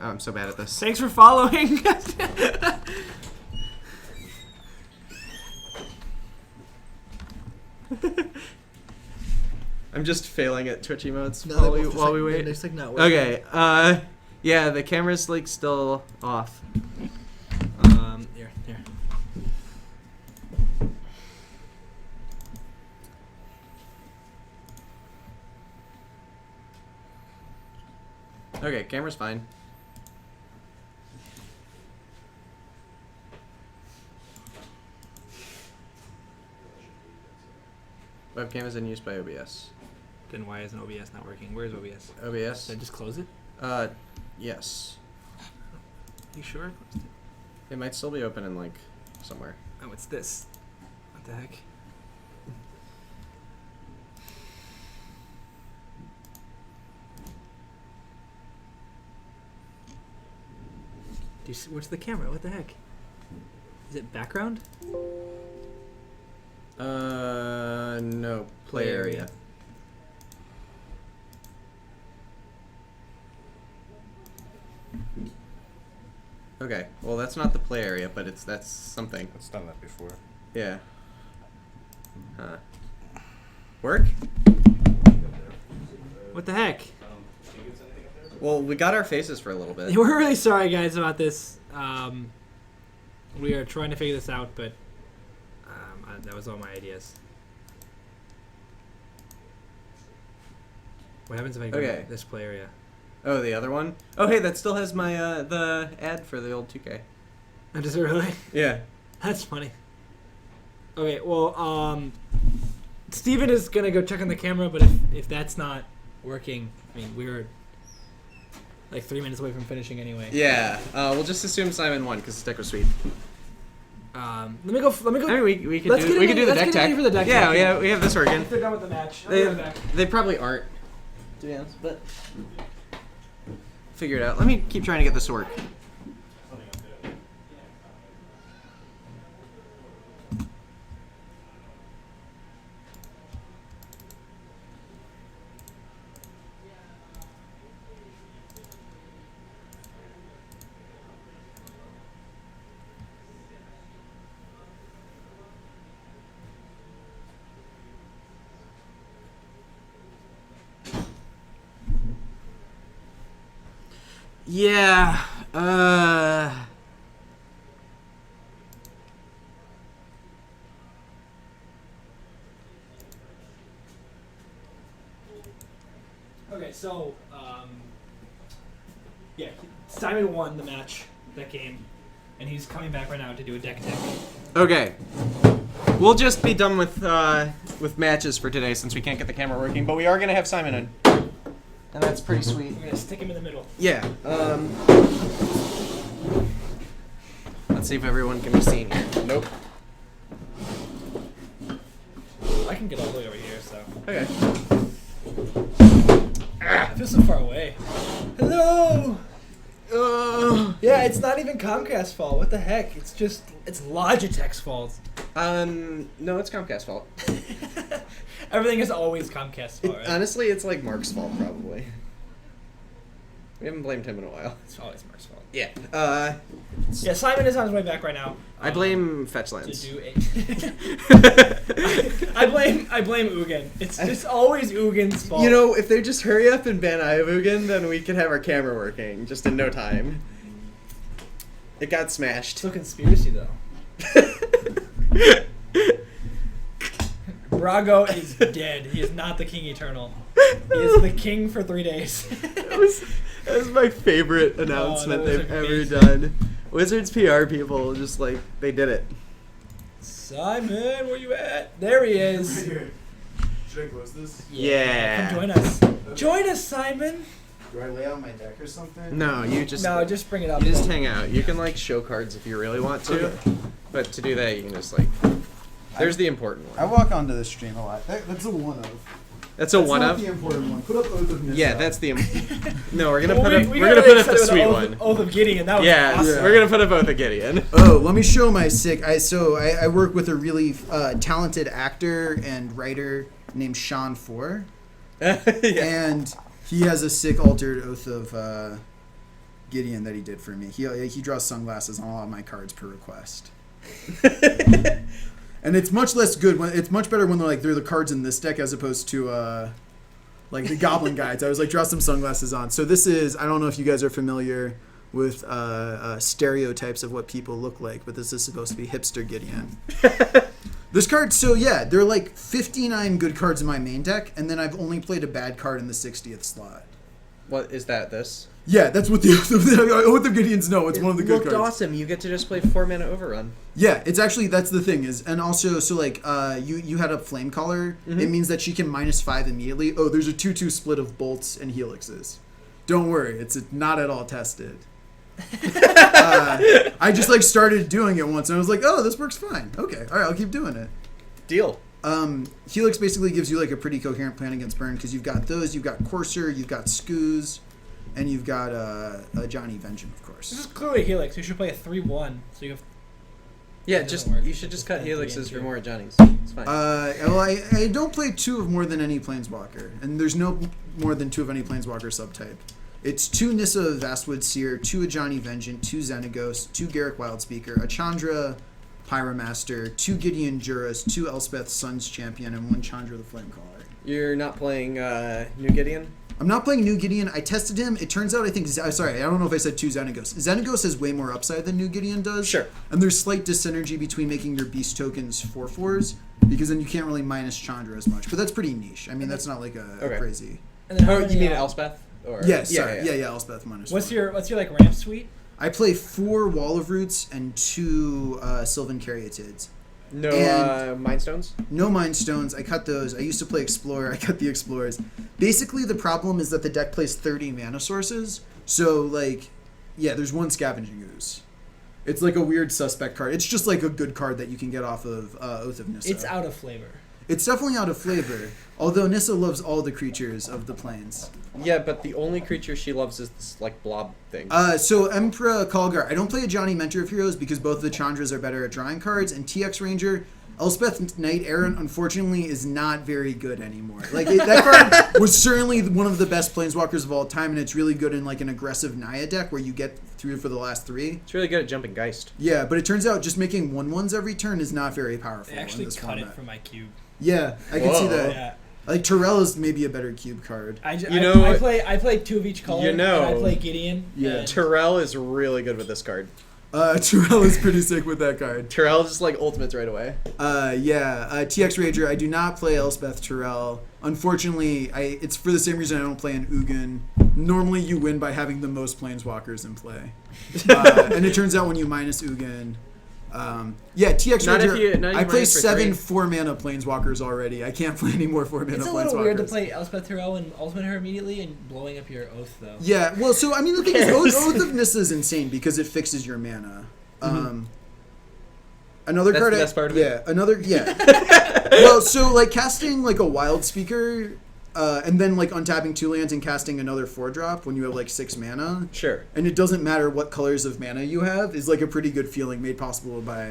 Oh, I'm so bad at this. Thanks for following. I'm just failing at Twitch emotes No, while we wait. It's like not working. Okay. Yeah, the camera's like still off. Here. Okay, camera's fine. Webcam is in use by OBS. Then why isn't OBS not working? Where's OBS? OBS? Did I just close it? Yes. You sure I closed it? It might still be open in like somewhere. Oh, it's this. What the heck? Do you see, where's the camera? What the heck? Is it background? No. Play area. Okay, well that's not the play area, but that's something. It's done that before. Yeah. Huh. Work? What the heck? Well, we got our faces for a little bit. We're really sorry, guys, about this. We are trying to figure this out, but that was all my ideas. What happens if I go to this play area? Oh, the other one? Oh, hey, that still has my the ad for the old 2K. Oh, does it really? Yeah. That's funny. Okay, well, Steven is gonna go check on the camera, but if that's not working, I mean, we're like 3 minutes away from finishing anyway. Yeah. We'll just assume Simon won because the deck was sweet. Let me go. I mean, we could let's do the deck tech. for the deck Yeah, tech. yeah, we have this working. If they're done with the match, I'll be right back. They probably aren't, to be honest, but figure it out. Let me keep trying to get this to work. Yeah, Okay, so yeah, Simon won the match, that game, and he's coming back right now to do a deck attack. Okay. We'll just be done with matches for today since we can't get the camera working, but we are gonna have Simon in, and that's pretty sweet. We're gonna stick him in the middle. Yeah. Let's see if everyone can be seen here. Nope. I can get all the way over here, so. Okay. I feel so far away. Hello. Yeah, it's not even Comcast's fault. What the heck? It's Logitech's fault. No, it's Comcast's fault. Everything is always Comcast's fault, right? Honestly, it's like Mark's fault probably. We haven't blamed him in a while. It's always Mark's fault. Yeah. Yeah, Simon is on his way back right now. I blame To Fetchlands. do I blame Ugin. It's just always Ugin's fault. You know, if they just hurry up and ban Ugin, then we could have our camera working just in no time. It got smashed. It's a conspiracy, though. Brago is dead. He is not the King Eternal. He is the king for 3 days. That was my favorite announcement that was they've amazing. ever done. Wizards PR people just like they did it. Simon, where you at? There he is. Should I close this? Yeah. Come join us. Join us, Simon. Do I lay out my deck or something? No, you just Bring it up. you just hang out. You can like show cards if you really want to, Okay. but to do that you can just like. There's the important I one. walk onto the stream a lot. That's a one of. That's a one not of. the important one. Put up Oath of Nissa. Yeah, that's the. No, we're gonna Well, put up. we We're got gonna put really up the excited sweet with one. Oath of Gideon. That was Yeah, awesome. we're gonna put up both a Gideon. Oh, let me show my sick. I work with a really talented actor and writer named Sean Four, Yeah. and he has a sick altered Oath of Gideon that he did for me. He draws sunglasses on all of my cards per request. And it's much less good it's much better when they're the cards in this deck as opposed to like the Goblin Guides. I was like, draw some sunglasses on. So this is, I don't know if you guys are familiar with stereotypes of what people look like, but this is supposed to be hipster Gideon. This card, so yeah, there are like 59 good cards in my main deck, and then I've only played a bad card in the 60th slot. What is that? This? Yeah, that's what the Oath of Gideons know. It's one of the good looked cards. Awesome. You get to just play 4-mana Overrun. Yeah, it's actually, that's the thing is, and also, so like, you had a Flame Caller. Mm-hmm. It means that she can -5 immediately. Oh, there's a 2/2 split of bolts and helixes. Don't worry, it's not at all tested. I just like started doing it once, and I was like, oh, this works fine. Okay, all right, I'll keep doing it. Deal. Helix basically gives you like a pretty coherent plan against burn because you've got those, you've got Courser, you've got Skoos, and you've got Johnny Vengeance, of course. This is clearly Helix. You should play a 3/1. So you have. Yeah, It doesn't work. you should just cut Just helixes for 3 and 2. more Johnnies. It's fine. Well, I don't play 2 of more than any Planeswalker, and there's no more than 2 of any Planeswalker subtype. It's 2 Nissa Vastwood Seer, 2 Ajani Vengeant, 2 Xenagos, 2 Garruk Wildspeaker, a Chandra Pyromaster, 2 Gideon Juras, 2 Elspeth Sun's Champion, and 1 Chandra the Flamecaller. You're not playing New Gideon? I'm not playing New Gideon. I tested him. It turns out I don't know if I said 2 Xenagos. Xenagos has way more upside than New Gideon does. Sure. And there's slight dyssynergy between making your beast tokens 4/4s, because then you can't really minus Chandra as much. But that's pretty niche. I mean, that's not like a crazy. And then how Oh, many, you mean Elspeth? Or Yes, sorry. Yeah, Elspeth minus What's 4. your like ramp suite? I play 4 Wall of Roots and 2 Sylvan Caryatids. No And- Mind Stones? No Mind Stones. I cut those. I used to play Explorer. I cut the Explorers. Basically, the problem is that the deck plays 30 mana sources. So, like, yeah, there's 1 Scavenging Ooze. It's like a weird suspect card. It's just like a good card that you can get off of Oath of Nissa. It's out of flavor. It's definitely out of flavor. Although Nissa loves all the creatures of the plains. Yeah, but the only creature she loves is this, like, blob thing. So Emperor Kalgar. I don't play a Johnny Mentor of Heroes because both of the Chandras are better at drawing cards, and TX Ranger, Elspeth Knight Errant, unfortunately, is not very good anymore. Like, that card was certainly one of the best Planeswalkers of all time, and it's really good in, like, an aggressive Naya deck where you get through for the last 3. It's really good at jumping Geist. Yeah, but it turns out just making 1/1s every turn is not very powerful. They actually in this cut format. it from my cube. Yeah, I can see Whoa. that. Yeah. Like, Terrell is maybe a better cube card. I know- play 2 of each color. You know- And I play Gideon. Yeah. and- Terrell is really good with this card. Terrell is pretty sick with that card. Terrell just, like, ultimates right away. TX Rager. I do not play Elspeth Terrell. Unfortunately, it's for the same reason I don't play an Ugin. Normally, you win by having the most Planeswalkers in play. And it turns out when you minus Ugin... TX Not if Rager, you- not if you I play minus for 7 3. 4-mana Planeswalkers already. I can't play any more 4-mana Planeswalkers. It's a little weird to play Elspeth Terrell and ultimate her immediately and blowing up your oath, though. Yeah, well, so, I mean, the thing is, Oath of Nissa is insane because it fixes your mana. Another That's card... the best part of it. Yeah. Well, so, like, casting, like, a Wild Speaker... and then, like, untapping 2 lands and casting another 4-drop when you have, like, 6 mana. Sure. And it doesn't matter what colors of mana you have is, like, a pretty good feeling made possible by,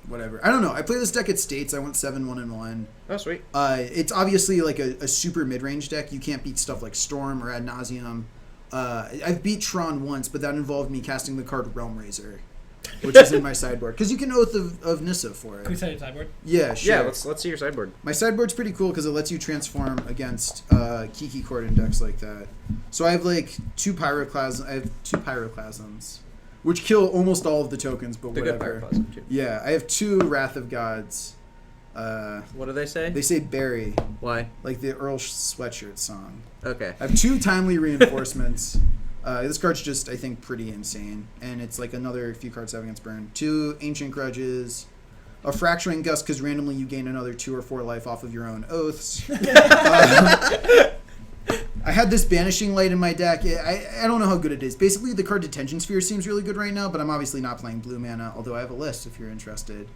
whatever. I don't know. I play this deck at States. I went 7-1-1. Oh, sweet. It's obviously, like, a super mid-range deck. You can't beat stuff like Storm or Ad Nauseam. I've beat Tron once, but that involved me casting the card Realm Razor, which is in my sideboard. Because you can Oath of Nissa for Can we it. set your sideboard? Yeah, sure. Yeah, let's see your sideboard. My sideboard's pretty cool because it lets you transform against Kiki Corden decks like that. So I have like 2 Pyroclasms, which kill almost all of the tokens, but The good whatever. Pyroclasm, too. Yeah, I have 2 Wrath of Gods. What do they say? They say Barry, Why? like the Earl Sweatshirt song. Okay. I have 2 Timely Reinforcements. This card's just, I think, pretty insane. And it's like another few cards have against burn. 2 Ancient Grudges. A Fracturing Gust, because randomly you gain another 2 or 4 life off of your own oaths. I had this Banishing Light in my deck. I don't know how good it is. Basically, the card Detention Sphere seems really good right now, but I'm obviously not playing blue mana, although I have a list if you're interested.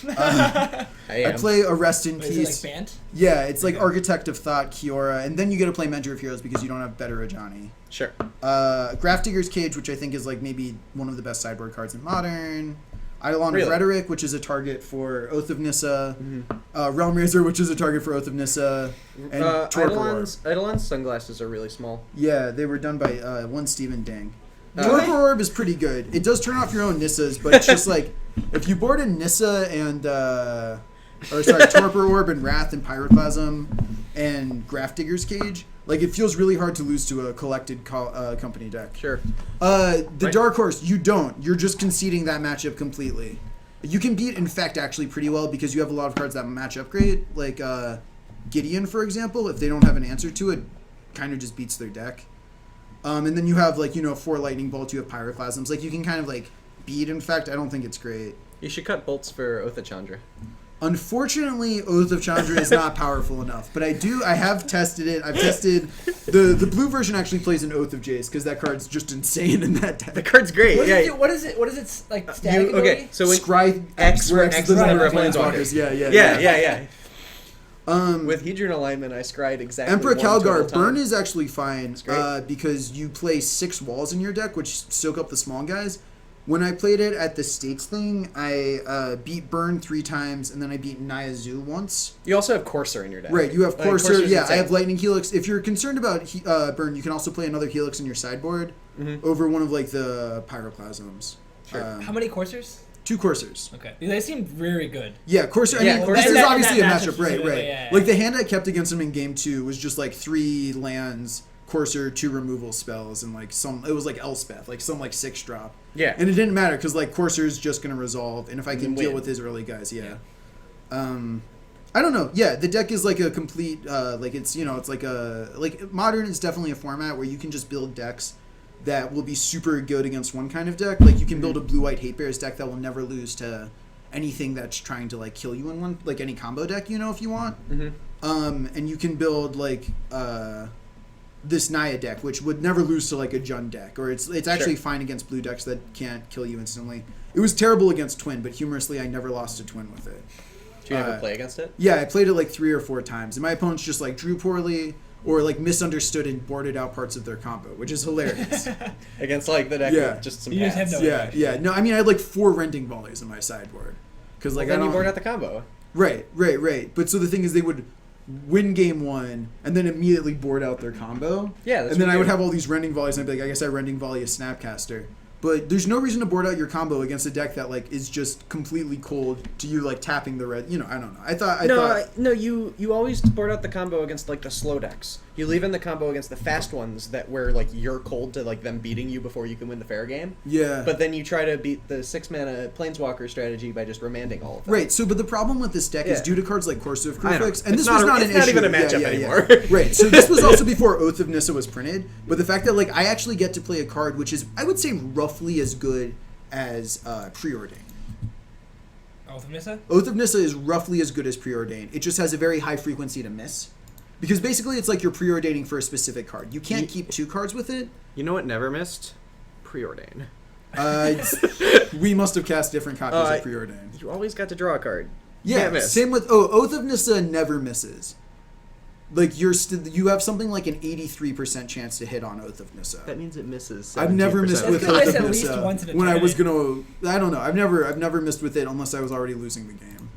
I am. I play a Rest in Wait, Peace. is it like Bant? Yeah, it's like Architect of Thought, Kiora, and then you get to play Mentor of Heroes because you don't have better Ajani. Sure. Grafdigger's Cage, which I think is like maybe one of the best sideboard cards in Modern. Eidolon Really? of Rhetoric, which is a target for Oath of Nissa, Realm Razor, which is a target for Oath of Nissa, and Torpor Orb. Eidolon's sunglasses are really small. Yeah, they were done by one Stephen Dang. Oh. Torpor Orb is pretty good. It does turn off your own Nissas, but it's just like if you board a Nissa and Torpor Orb and Wrath and Pyroclasm and Grafdigger's Cage, like it feels really hard to lose to a collected company deck. Sure. The Dark Horse, you don't. You're just conceding that matchup completely. You can beat Infect actually pretty well because you have a lot of cards that match up great. Like Gideon, for example, if they don't have an answer to it, kind of just beats their deck. And then you have 4 Lightning Bolts, you have Pyroclasms. Like you can kind of like beat Infect. I don't think it's great. You should cut bolts for Oath of Chandra. Unfortunately, Oath of Chandra is not powerful enough, but I have tested it. I've tested the blue version actually plays an Oath of Jace because that card's just insane in that deck. The card's great. What is it like? Static ability? So when Scry X, where X is the number of planeswalkers. planeswalkers. Yeah. With Hedron alignment, I scried exactly. Emperor one total Calgar, time. burn is actually fine great. because you play 6 walls in your deck, which soak up the small guys. When I played it at the States thing, I beat Burn 3 times, and then I beat Nyazu once. You also have Courser in your deck. Right, you have Courser. Courser's Yeah, insane. I have Lightning Helix. If you're concerned about Burn, you can also play another Helix in your sideboard over one of the Pyroclasms. Sure. How many coursers? 2 Coursers. Okay, they seem very good. Yeah, Courser. Yeah, I mean, Courser- this is that- obviously a that matchup, matchup right? specifically, Right. yeah. Like the hand I kept against him in game 2 was just 3 lands, Courser, 2 removal spells, and it was Elspeth, some 6 drop. Yeah. And it didn't matter because Courser is just gonna resolve, and if I can And deal win. with his early guys, yeah. I don't know. Yeah, the deck is a complete Modern is definitely a format where you can just build decks that will be super good against one kind of deck. Like you can build a blue-white Hate Bears deck that will never lose to anything that's trying to kill you in one, any combo deck, if you want. And you can build this Naya deck, which would never lose to a Jund deck, or it's actually fine against blue decks that can't kill you instantly. It was terrible against Twin, but humorously, I never lost to Twin with it. Did you ever play against it? Yeah, I played it 3 or 4 times, and my opponents just drew poorly or misunderstood and boarded out parts of their combo, which is hilarious. Against the deck with just some You just have paths. no- Yeah. No, I mean I had 4 Rending Volleys in my sideboard because Then I don't. you board out the combo. Right. But so the thing is, they would win game 1 and then immediately board out their combo. Yeah, that's and then what I would you- have all these Rending Volleys, and I'd be I guess I Rending Volley a Snapcaster. But there's no reason to board out your combo against a deck that is just completely cold to you tapping the red. I don't know. I thought No, you always board out the combo against the slow decks. You leave in the combo against the fast ones that where you're cold to them beating you before you can win the fair game. yeah. But then you try to beat the 6-mana Planeswalker strategy by just remanding all of them. Right, so but the problem with this deck is Yeah. due to cards like Courser of I know. Crucifix, and It's this was not an it's not issue. even a matchup anymore. Right, so this was also before Oath of Nissa was printed, but the fact that I actually get to play a card which is, I would say, roughly as good as Preordain. Oath of Nissa? Oath of Nissa is roughly as good as Preordain. It just has a very high frequency to miss. Because basically it's you're preordaining for a specific card. You can't keep 2 cards with it. You know what never missed? Preordain. We must have cast different copies of Preordain. You always got to draw a card. You Yeah, can't miss. same with Oath of Nissa never misses. You have something like an 83% chance to hit on Oath of Nissa. That means it misses. I've never missed 17%. with That's Oath at of least Nissa once in a when I was tournament. gonna. I don't know. I've never missed with it unless I was already losing the game.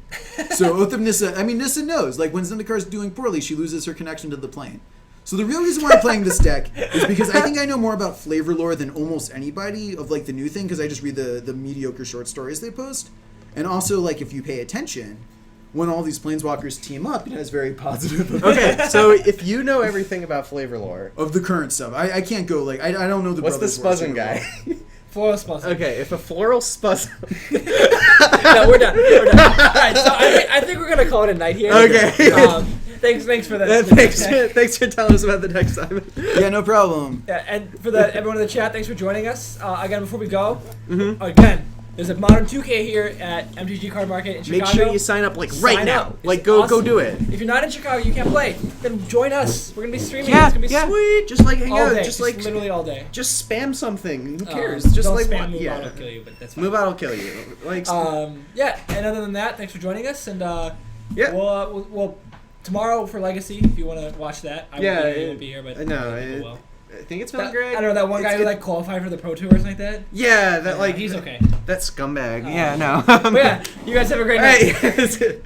So Oath of Nissa. I mean, Nissa knows. When Zendikar's doing poorly, she loses her connection to the plane. So the real reason why I'm playing this deck is because I think I know more about flavor lore than almost anybody of the new thing, because I just read the mediocre short stories they post, and also if you pay attention, when all these planeswalkers team up, it has very positive Okay, so if you know everything about flavor lore, of the current stuff. I can't go I don't know the what's the brothers lore Spuzzin super guy? well. Floral Spell. Okay, if a floral Spuzzin... No, we're done. All right, so I think we're gonna call it a night here. Okay. Thanks for that. Thanks for telling us about the deck, Simon. Yeah, no problem. Yeah, and for everyone in the chat, thanks for joining us. Again, before we go, again, there's a Modern 2K here at MTGCardmarket in Chicago. Make sure you sign up right Sign now. up. It's Go awesome. do it. If you're not in Chicago, you can't play. Then join us. We're gonna be streaming. Yeah, It's gonna be sweet. Just hang all out. day. Just literally all day. just spam something. Who cares? Don't just spam move yeah. out, I'll kill you, but that's fine. Move out will kill you. Yeah, and other than that, thanks for joining us, and Yeah. we'll tomorrow for Legacy if you want to watch that. I Yeah, won't be here, but no, other people will. I think it's That, Villain Greg. I don't know that one guy who like qualified for the Pro Tour or something like that. Yeah, that Yeah, like he's okay. That scumbag. Yeah, no. But yeah, you guys have a great night. All right.